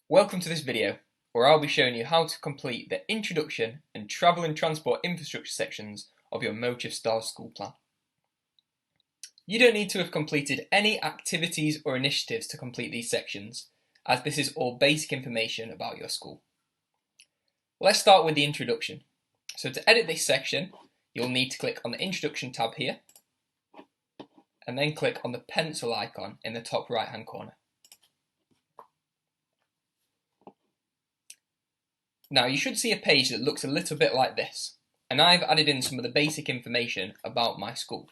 Welcome to this video, where I'll be showing you how to complete the Introduction and Travel and Transport Infrastructure sections of your Modeshift STARS school plan. You don't need to have completed any activities or initiatives to complete these sections, as this is all basic information about your school. Let's start with the introduction. So to edit this section, you'll need to click on the Introduction tab here, and then click on the pencil icon in the top right hand corner. Now you should see a page that looks a little bit like this, and I've added in some of the basic information about my school.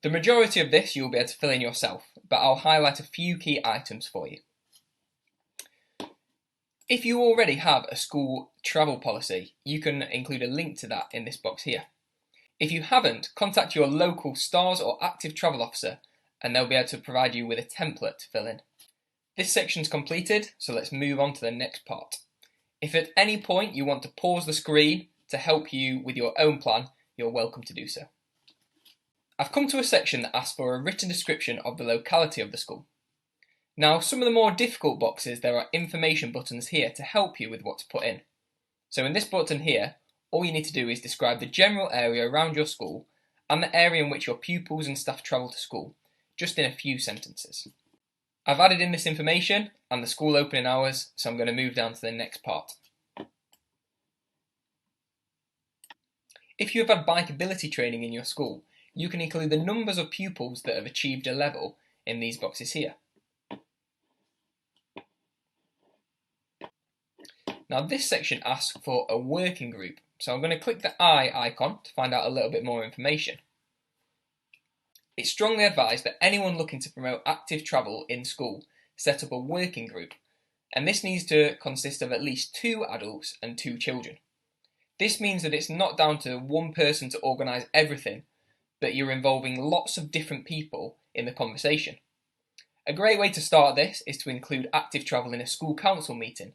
The majority of this you'll be able to fill in yourself, but I'll highlight a few key items for you. If you already have a school travel policy, you can include a link to that in this box here. If you haven't, contact your local STARS or active travel officer and they'll be able to provide you with a template to fill in. This section's completed, so let's move on to the next part. If at any point you want to pause the screen to help you with your own plan, you're welcome to do so. I've come to a section that asks for a written description of the locality of the school. Now, some of the more difficult boxes, there are information buttons here to help you with what to put in. So in this button here, all you need to do is describe the general area around your school and the area in which your pupils and staff travel to school, just in a few sentences. I've added in this information and the school opening hours, so I'm going to move down to the next part. If you have had bikeability training in your school, you can include the numbers of pupils that have achieved a level in these boxes here. Now this section asks for a working group, so I'm going to click the eye icon to find out a little bit more information. It's strongly advised that anyone looking to promote active travel in school set up a working group, and this needs to consist of at least 2 adults and 2 children. This means that it's not down to one person to organise everything, but you're involving lots of different people in the conversation. A great way to start this is to include active travel in a school council meeting,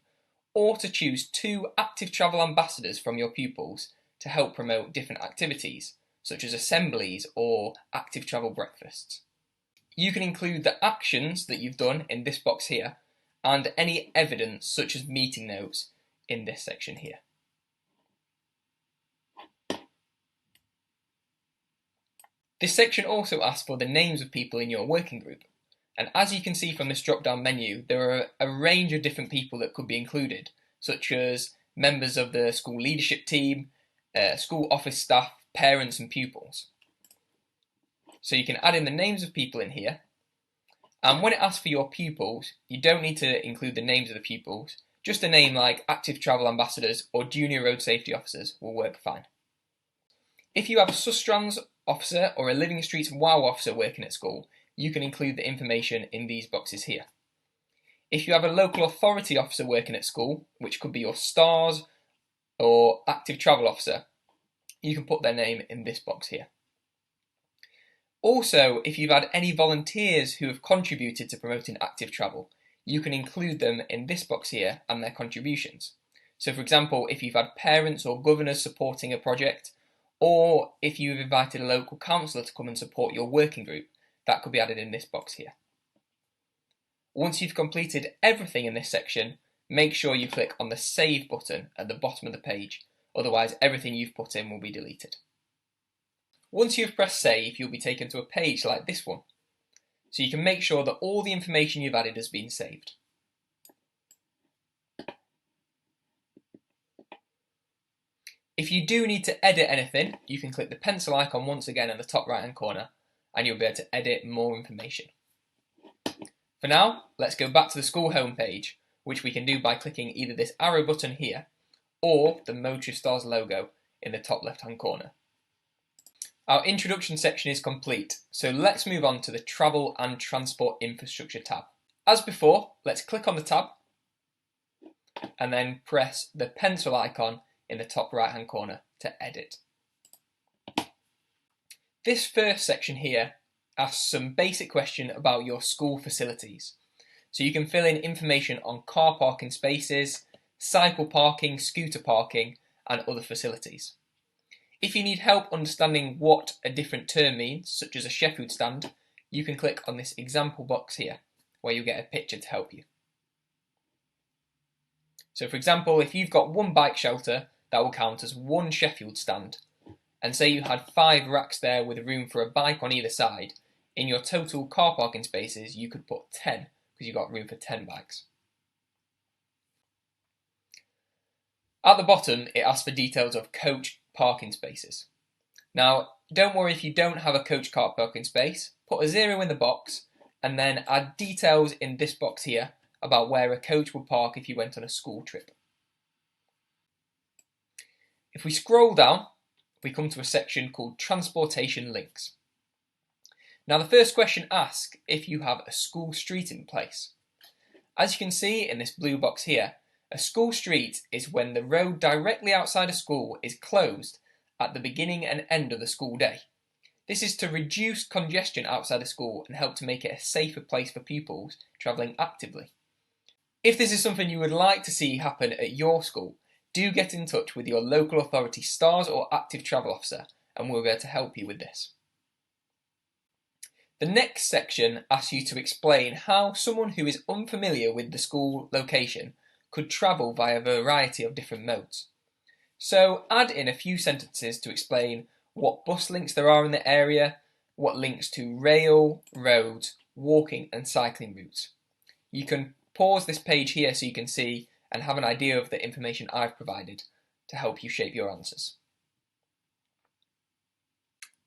or to choose 2 active travel ambassadors from your pupils to help promote different activities, such as assemblies or active travel breakfasts. You can include the actions that you've done in this box here and any evidence such as meeting notes in this section here. This section also asks for the names of people in your working group, and as you can see from this drop down menu, there are a range of different people that could be included, such as members of the school leadership team, school office staff, parents and pupils. So you can add in the names of people in here, and when it asks for your pupils, you don't need to include the names of the pupils, just a name like active travel ambassadors or junior road safety officers will work fine. If you have a Sustrans officer or a Living Streets WOW officer working at school, you can include the information in these boxes here. If you have a local authority officer working at school, which could be your STARS or active travel officer, you can put their name in this box here. Also, if you've had any volunteers who have contributed to promoting active travel, you can include them in this box here and their contributions. So for example, if you've had parents or governors supporting a project, or if you've invited a local councillor to come and support your working group, that could be added in this box here. Once you've completed everything in this section, make sure you click on the Save button at the bottom of the page. Otherwise, everything you've put in will be deleted. Once you've pressed save, you'll be taken to a page like this one. So you can make sure that all the information you've added has been saved. If you do need to edit anything, you can click the pencil icon once again in the top right hand corner and you'll be able to edit more information. For now, let's go back to the school homepage, which we can do by clicking either this arrow button here or the Modeshift STARS logo in the top left hand corner. Our introduction section is complete, so let's move on to the Travel and Transport Infrastructure tab. As before, let's click on the tab and then press the pencil icon in the top right hand corner to edit. This first section here asks some basic question about your school facilities. So you can fill in information on car parking spaces, cycle parking, scooter parking and other facilities. If you need help understanding what a different term means, such as a chef food stand, you can click on this example box here, where you'll get a picture to help you. So for example, if you've got one bike shelter, that will count as one Sheffield stand. And say you had 5 racks there with room for a bike on either side, in your total car parking spaces you could put 10 because you've got room for 10 bikes. At the bottom it asks for details of coach parking spaces. Now don't worry if you don't have a coach car parking space, put a 0 in the box and then add details in this box here about where a coach would park if you went on a school trip. If we scroll down, we come to a section called Transportation Links. Now the first question asks if you have a school street in place. As you can see in this blue box here, a school street is when the road directly outside a school is closed at the beginning and end of the school day. This is to reduce congestion outside the school and help to make it a safer place for pupils travelling actively. If this is something you would like to see happen at your school, do get in touch with your local authority STARS or active travel officer and we'll be able to help you with this. The next section asks you to explain how someone who is unfamiliar with the school location could travel via a variety of different modes. So add in a few sentences to explain what bus links there are in the area, what links to rail, roads, walking and cycling routes. You can pause this page here so you can see and have an idea of the information I've provided to help you shape your answers.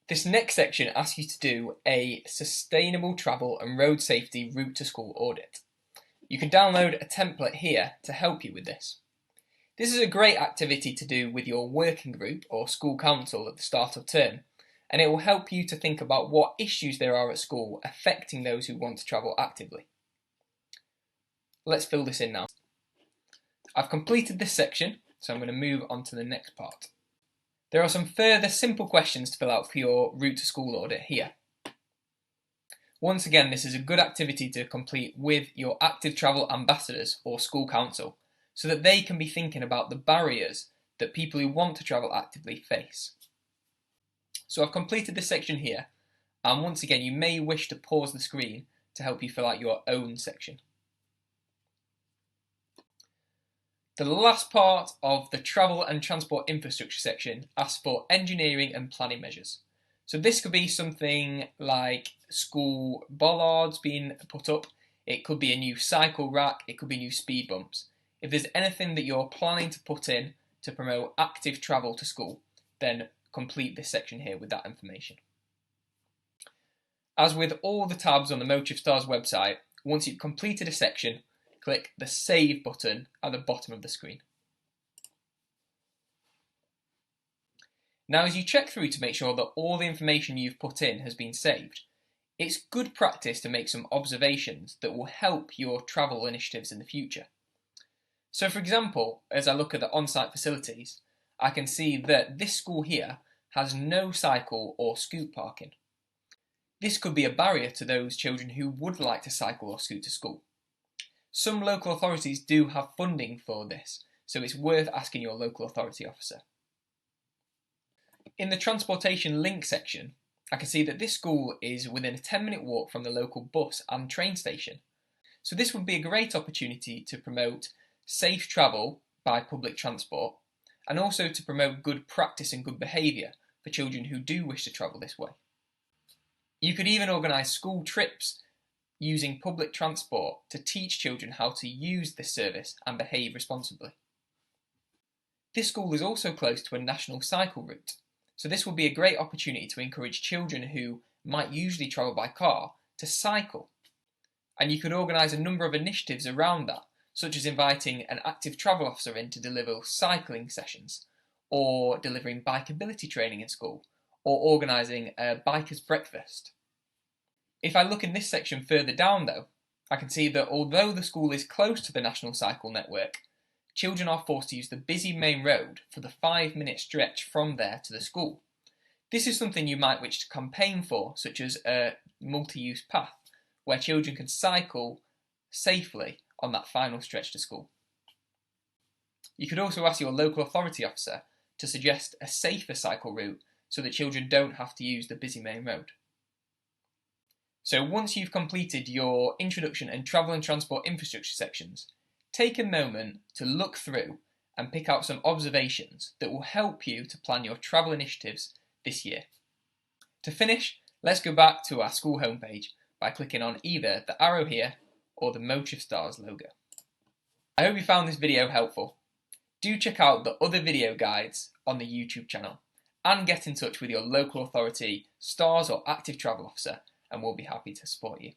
This next section asks you to do a sustainable travel and road safety route to school audit. You can download a template here to help you with this. This is a great activity to do with your working group or school council at the start of term, and it will help you to think about what issues there are at school affecting those who want to travel actively. Let's fill this in now. I've completed this section, so I'm going to move on to the next part. There are some further simple questions to fill out for your route to school audit here. Once again, this is a good activity to complete with your active travel ambassadors or school council, so that they can be thinking about the barriers that people who want to travel actively face. So I've completed this section here, and once again you may wish to pause the screen to help you fill out your own section. The last part of the travel and transport infrastructure section asks for engineering and planning measures. So this could be something like school bollards being put up, it could be a new cycle rack, it could be new speed bumps. If there's anything that you're planning to put in to promote active travel to school, then complete this section here with that information. As with all the tabs on the Modeshift STARS website, once you've completed a section, click the Save button at the bottom of the screen. Now as you check through to make sure that all the information you've put in has been saved, it's good practice to make some observations that will help your travel initiatives in the future. So for example, as I look at the on-site facilities, I can see that this school here has no cycle or scoot parking. This could be a barrier to those children who would like to cycle or scoot to school. Some local authorities do have funding for this, so it's worth asking your local authority officer. In the transportation link section, I can see that this school is within a 10-minute walk from the local bus and train station. So this would be a great opportunity to promote safe travel by public transport and also to promote good practice and good behaviour for children who do wish to travel this way. You could even organise school trips using public transport to teach children how to use this service and behave responsibly. This school is also close to a national cycle route, so this will be a great opportunity to encourage children who might usually travel by car to cycle. And you could organise a number of initiatives around that, such as inviting an active travel officer in to deliver cycling sessions, or delivering bikeability training in school, or organising a biker's breakfast. If I look in this section further down though, I can see that although the school is close to the national cycle network, children are forced to use the busy main road for the 5-minute stretch from there to the school. This is something you might wish to campaign for, such as a multi-use path, where children can cycle safely on that final stretch to school. You could also ask your local authority officer to suggest a safer cycle route so that children don't have to use the busy main road. So once you've completed your introduction and travel and transport infrastructure sections, take a moment to look through and pick out some observations that will help you to plan your travel initiatives this year. To finish, let's go back to our school homepage by clicking on either the arrow here or the Modeshift Stars logo. I hope you found this video helpful. Do check out the other video guides on the YouTube channel and get in touch with your local authority, STARS or active travel officer, and we'll be happy to support you.